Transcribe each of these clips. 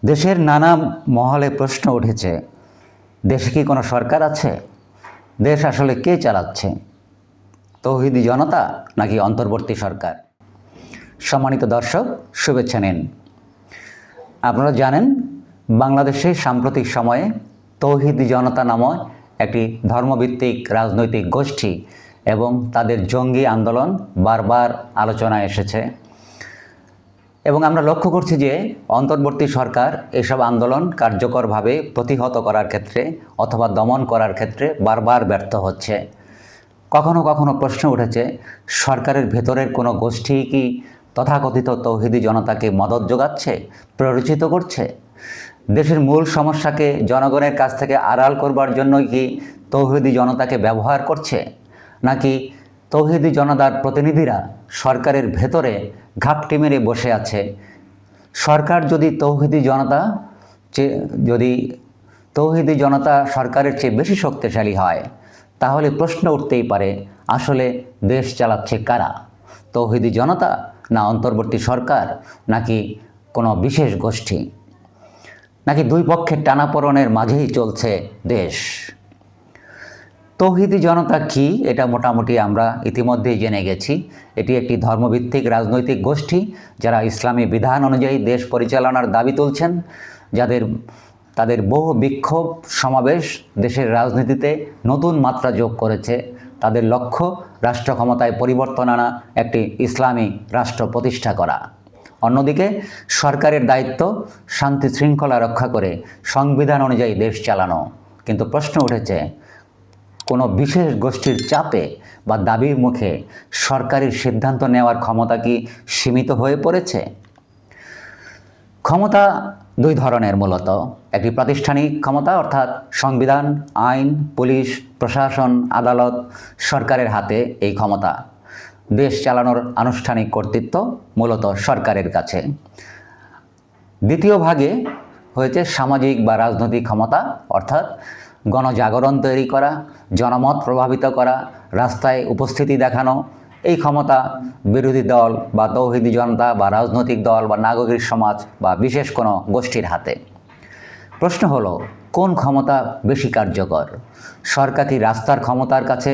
দেশের নানা মহলে প্রশ্ন উঠেছে, দেশে কি কোনো সরকার আছে? দেশ আসলে কে চালাচ্ছে? তৌহিদি জনতা নাকি অন্তর্বর্তী সরকার? সম্মানিত দর্শক, শুভেচ্ছা নিন। আপনারা জানেন, বাংলাদেশে সাম্প্রতিক সময়ে তৌহিদি জনতা নামক একটি ধর্মভিত্তিক রাজনৈতিক গোষ্ঠী এবং তাদের জঙ্গি আন্দোলন বারবার আলোচনায় এসেছে এবং আমরা লক্ষ্য করছি যে অন্তর্বর্তী সরকার এসব আন্দোলন কার্যকরভাবে প্রতিহত করার ক্ষেত্রে অথবা দমন করার ক্ষেত্রে বারবার ব্যর্থ হচ্ছে। কখনো কখনো প্রশ্ন উঠেছে, সরকারের ভেতরের কোনো গোষ্ঠী কি তথাকথিত তৌহিদি জনতাকে মদদ যোগাচ্ছে, প্ররোচিত করছে? দেশের মূল সমস্যাকে জনগণের কাছ থেকে আড়াল করবার জন্যই কি তৌহিদি জনতাকে ব্যবহার করছে, নাকি তৌহিদি জনতার প্রতিনিধিরা সরকারের ভেতরে ঘাপটি মেরে বসে আছে? সরকার যদি তৌহিদি জনতা সরকারের চেয়ে বেশি শক্তিশালী হয়, তাহলে প্রশ্ন উঠতেই পারে, আসলে দেশ চালাচ্ছে কারা? তৌহিদি জনতা না অন্তর্বর্তী সরকার, নাকি কোনো বিশেষ গোষ্ঠী, নাকি দুই পক্ষের টানাপোড়েনের মাঝেই চলছে দেশ? তৌহিদি জনতা কি, এটা মোটামুটি আমরা ইতিমধ্যেই জেনে গেছি। এটি একটি ধর্মভিত্তিক রাজনৈতিক গোষ্ঠী যারা ইসলামী বিধান অনুযায়ী দেশ পরিচালনার দাবি তুলছেন, তাদের বহু বিক্ষোভ সমাবেশ দেশের রাজনীতিতে নতুন মাত্রা যোগ করেছে। তাদের লক্ষ্য রাষ্ট্র ক্ষমতায় পরিবর্তন আনা, একটি ইসলামী রাষ্ট্র প্রতিষ্ঠা করা। অন্যদিকে সরকারের দায়িত্ব শান্তি শৃঙ্খলা রক্ষা করে সংবিধান অনুযায়ী দেশ চালানো। কিন্তু প্রশ্ন উঠেছে, কোনো বিশেষ গোষ্ঠীর চাপে বা দাবির মুখে সরকারের সিদ্ধান্ত নেওয়ার ক্ষমতা কি সীমিত হয়ে পড়েছে? ক্ষমতা দুই ধরনের মূলত। একটি প্রাতিষ্ঠানিক ক্ষমতা, অর্থাৎ সংবিধান, আইন, পুলিশ, প্রশাসন, আদালত, সরকারের হাতে এই ক্ষমতা। দেশ চালানোর আনুষ্ঠানিক কর্তৃত্ব মূলত সরকারের কাছে। দ্বিতীয় ভাগে হয়েছে সামাজিক বা রাজনৈতিক ক্ষমতা, অর্থাৎ গণজাগরণ তৈরি করা, জনমত প্রভাবিত করা, রাস্তায় উপস্থিতি দেখানো। এই ক্ষমতা বিরোধী দল বা তৌহিদি জনতা বা রাজনৈতিক দল বা নাগরিক সমাজ বা বিশেষ কোনো গোষ্ঠীর হাতে। প্রশ্ন হলো, কোন ক্ষমতা বেশি কার্যকর? সরকার কি রাস্তার ক্ষমতার কাছে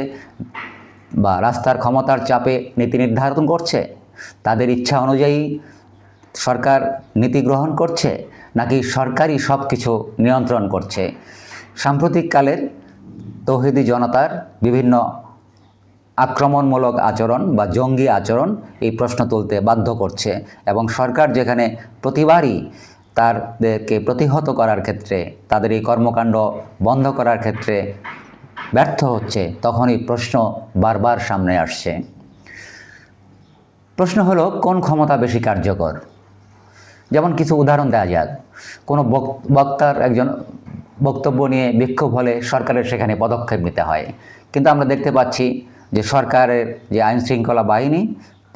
বা রাস্তার ক্ষমতার চাপে নীতি নির্ধারণ করছে? তাদের ইচ্ছা অনুযায়ী সরকার নীতি গ্রহণ করছে, নাকি সরকারই সব কিছু নিয়ন্ত্রণ করছে? সাম্প্রতিককালের তৌহিদি জনতার বিভিন্ন আক্রমণমূলক আচরণ বা জঙ্গি আচরণ এই প্রশ্ন তুলতে বাধ্য করছে এবং সরকার যেখানে প্রতিবারই তাদেরকে প্রতিহত করার ক্ষেত্রে, তাদের এই কর্মকাণ্ড বন্ধ করার ক্ষেত্রে ব্যর্থ হচ্ছে, তখনই প্রশ্ন বারবার সামনে আসছে। প্রশ্ন হলো, কোন ক্ষমতা বেশি কার্যকর? যেমন কিছু উদাহরণ দেওয়া যাক। কোনো বক্তার একজন বক্তব্য নিয়ে বিক্ষোভ হলে সরকারের সেখানে পদক্ষেপ নিতে হয়, কিন্তু আমরা দেখতে পাচ্ছি যে সরকারের যে আইনশৃঙ্খলা বাহিনী,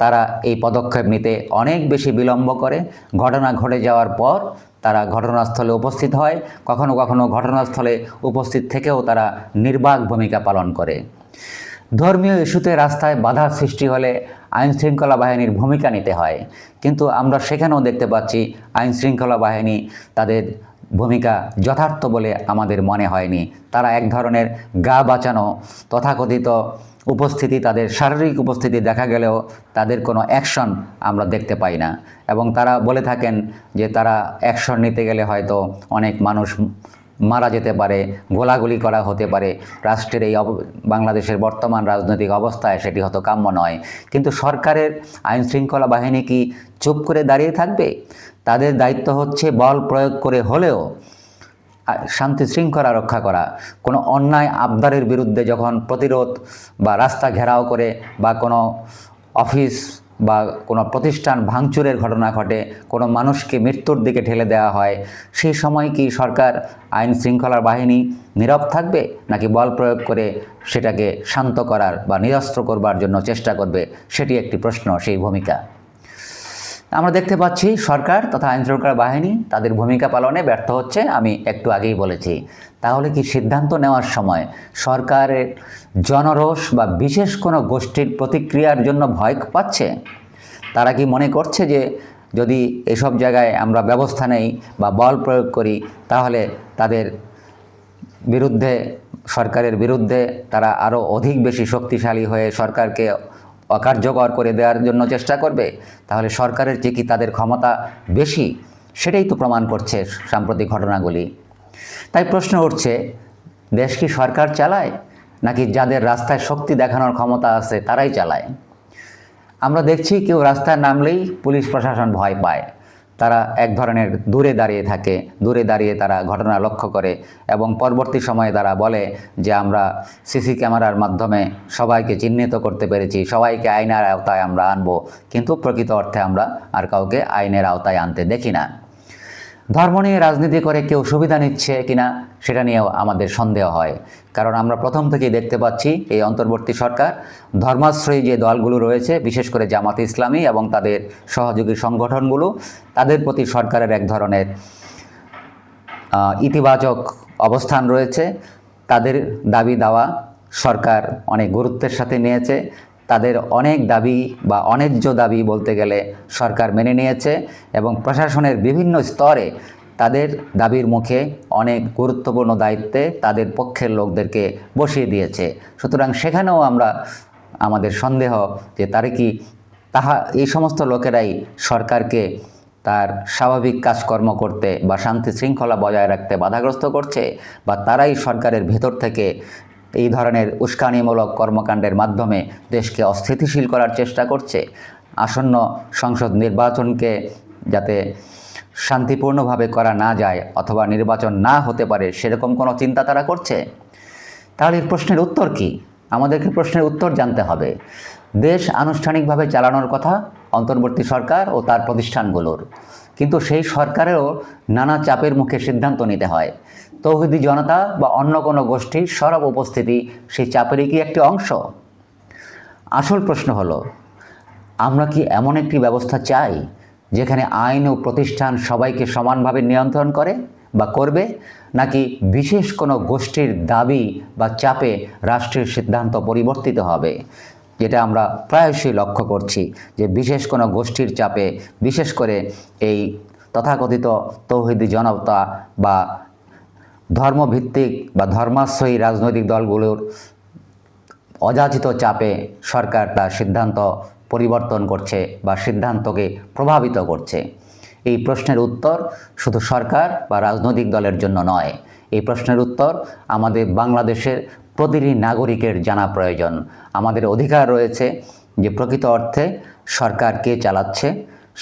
তারা এই পদক্ষেপ নিতে অনেক বেশি বিলম্ব করে। ঘটনা ঘটে যাওয়ার পর তারা ঘটনাস্থলে উপস্থিত হয়, কখনো কখনো ঘটনাস্থলে উপস্থিত থেকেও তারা নির্বাক ভূমিকা পালন করে। ধর্মীয় ইস্যুতে রাস্তায় বাধা সৃষ্টি হলে আইনশৃঙ্খলা বাহিনীর ভূমিকা নিতে হয়, কিন্তু আমরা সেখানেও দেখতে পাচ্ছি আইনশৃঙ্খলা বাহিনী তাদের ভূমিকা যথার্থ বলে আমাদের মনে হয়নি। তারা এক ধরনের গা বাঁচানো তথাকথিত উপস্থিতি, তাদের শারীরিক উপস্থিতি দেখা গেলেও তাদের কোনো অ্যাকশন আমরা দেখতে পাই না এবং তারা বলে থাকেন যে তারা অ্যাকশন নিতে গেলে হয়তো অনেক মানুষ মারা যেতে পারে, গোলাগুলি করা হতে পারে। রাষ্ট্রের এই বাংলাদেশের বর্তমান রাজনৈতিক অবস্থায় সেটি হয়তো কাম্য নয়, কিন্তু সরকারের আইনশৃঙ্খলা বাহিনী কি চুপ করে দাঁড়িয়ে থাকবে? তাদের দায়িত্ব হচ্ছে বল প্রয়োগ করে হলেও শান্তি শৃঙ্খলা রক্ষা করা। কোনো অন্যায় আবদারের বিরুদ্ধে যখন প্রতিরোধ বা রাস্তা ঘেরাও করে বা কোনো অফিস বা কোনো প্রতিষ্ঠান ভাঙচুরের ঘটনা ঘটে, কোনো মানুষকে মৃত্যুর দিকে ঠেলে দেওয়া হয়, সেই সময় কি সরকার আইন শৃঙ্খলার বাহিনী নীরব থাকবে, নাকি বল প্রয়োগ করে সেটাকে শান্ত করার বা নিরস্ত্র করবার জন্য চেষ্টা করবে? সেটি একটি প্রশ্ন, সেই ভূমিকা। আমরা দেখতে পাচ্ছি সরকার তথা আইনশৃঙ্খলা বাহিনী তাদের ভূমিকা পালনে ব্যর্থ হচ্ছে, আমি একটু আগেই বলেছি। তাহলে কি সিদ্ধান্ত নেওয়ার সময় সরকারের জনরোষ বা বিশেষ কোনো গোষ্ঠীর প্রতিক্রিয়ার জন্য ভয় পাচ্ছে? তারা কি মনে করছে যে যদি এসব জায়গায় আমরা ব্যবস্থা নেই বা বল প্রয়োগ করি, তাহলে তাদের বিরুদ্ধে, সরকারের বিরুদ্ধে তারা আরও অধিক বেশি শক্তিশালী হয়ে সরকারকে অকার্যকর করে দেওয়ার জন্য চেষ্টা করবে। তাহলে সরকারের যে কি তাদের ক্ষমতা বেশি, সেটাই তো প্রমাণ করছে সাম্প্রতিক ঘটনাগুলি। তাই প্রশ্ন উঠছে, দেশ কি সরকার চালায়, নাকি যাদের রাস্তায় শক্তি দেখানোর ক্ষমতা আছে তারাই চালায়? আমরা দেখছি কেউ রাস্তায় নামলেই পুলিশ প্রশাসন ভয় পায়। তারা এক ধরনের দূরে দাঁড়িয়ে থাকে, দূরে দাঁড়িয়ে তারা ঘটনা লক্ষ্য করে এবং পরবর্তী সময়ে তারা বলে যে আমরা সিসি ক্যামেরার মাধ্যমে সবাইকে চিহ্নিত করতে পেরেছি, সবাইকে আইনের আওতায় আমরা আনবো, কিন্তু প্রকৃত অর্থে আমরা আর কাউকে আইনের আওতায় আনতে দেখি না। ধর্ম নিয়ে রাজনীতি করে কেউ সুবিধা নিচ্ছে কিনা সেটা নিয়েও আমাদের সন্দেহ হয়, কারণ আমরা প্রথম থেকেই দেখতে পাচ্ছি এই অন্তর্বর্তী সরকার ধর্মাশ্রয়ী যে দলগুলো রয়েছে, বিশেষ করে জামাত ইসলামী এবং তাদের সহযোগী সংগঠনগুলো, তাদের প্রতি সরকারের এক ধরনের ইতিবাচক অবস্থান রয়েছে। তাদের দাবি দাওয়া সরকার অনেক গুরুত্বের সাথে নিয়েছে, তাদের অনেক দাবি বা অন্যায্য দাবি বলতে গেলে সরকার মেনে নিয়েছে এবং প্রশাসনের বিভিন্ন স্তরে তাদের দাবির মুখে অনেক গুরুত্বপূর্ণ দায়িত্বে তাদের পক্ষের লোকদেরকে বসিয়ে দিয়েছে। সুতরাং সেখানেও আমরা আমাদের সন্দেহ যে এই সমস্ত লোকেরাই সরকারকে তার স্বাভাবিক কাজকর্ম করতে বা শান্তি শৃঙ্খলা বজায় রাখতে বাধাগ্রস্ত করছে, বা তারাই সরকারের ভেতর থেকে এই ধরনের উস্কানিমূলক কর্মকাণ্ডের মাধ্যমে দেশকে অস্থিতিশীল করার চেষ্টা করছে। আসন্ন সংসদ নির্বাচনকে যাতে শান্তিপূর্ণভাবে করা না যায় অথবা নির্বাচন না হতে পারে, সেরকম কোনো চিন্তা তারা করছে। তাহলে এই প্রশ্নের উত্তর কি? আমাদেরকে প্রশ্নের উত্তর জানতে হবে। দেশ আনুষ্ঠানিকভাবে চালানোর কথা অন্তর্বর্তী সরকার ও তার প্রতিষ্ঠানগুলোর, কিন্তু সেই সরকারেরও নানা চাপের মুখে সিদ্ধান্ত নিতে হয়। তৌহিদি জনতা বা অন্য কোনো গোষ্ঠীর সরব উপস্থিতি সেই চাপেরই কি একটি অংশ? আসল প্রশ্ন হলো, আমরা কি এমন একটি ব্যবস্থা চাই যেখানে আইন ও প্রতিষ্ঠান সবাইকে সমানভাবে নিয়ন্ত্রণ করে বা করবে, নাকি বিশেষ কোনো গোষ্ঠীর দাবি বা চাপে রাষ্ট্রের সিদ্ধান্ত পরিবর্তিত হবে? যেটা আমরা প্রায়শই লক্ষ্য করছি যে বিশেষ কোনো গোষ্ঠীর চাপে, বিশেষ করে এই তথাকথিত তৌহিদি জনতা বা ধর্মভিত্তিক বা ধর্মাশ্রয়ী রাজনৈতিক দলগুলোর অযাচিত চাপে সরকার তার সিদ্ধান্ত পরিবর্তন করছে বা সিদ্ধান্তকে প্রভাবিত করছে। এই প্রশ্নের উত্তর শুধু সরকার বা রাজনৈতিক দলের জন্য নয়, এই প্রশ্নের উত্তর আমাদের বাংলাদেশের প্রতিটি নাগরিকের জানা প্রয়োজন। আমাদের অধিকার রয়েছে যে প্রকৃত অর্থে সরকার কে চালাচ্ছে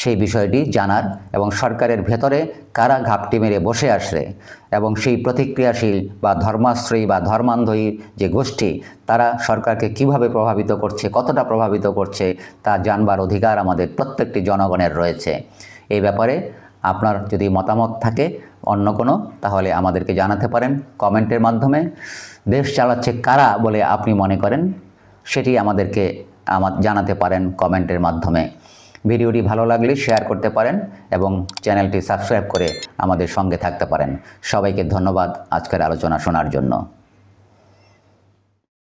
সেই বিষয়টি জানার, এবং সরকারের ভেতরে কারা ঘাপটি মেরে বসে আসে এবং সেই প্রতিক্রিয়াশীল বা ধর্মাশ্রয়ী বা ধর্মান্ধয়ী যে গোষ্ঠী, তারা সরকারকে কিভাবে প্রভাবিত করছে, কতটা প্রভাবিত করছে, তা জানবার অধিকার আমাদের প্রত্যেকটি জনগণের রয়েছে। এই ব্যাপারে আপনার যদি মতামত থাকে অন্য কোনো, তাহলে আমাদেরকে জানাতে পারেন কমেন্টের মাধ্যমে। দেশ চালাচ্ছে কারা বলে আপনি মনে করেন, সেটি আমাদেরকে জানাতে পারেন কমেন্টের মাধ্যমে। ভিডিওটি ভালো লাগলে শেয়ার করতে পারেন এবং চ্যানেলটি সাবস্ক্রাইব করে আমাদের সঙ্গে থাকতে পারেন। সবাইকে ধন্যবাদ আজকের আলোচনা শোনার জন্য।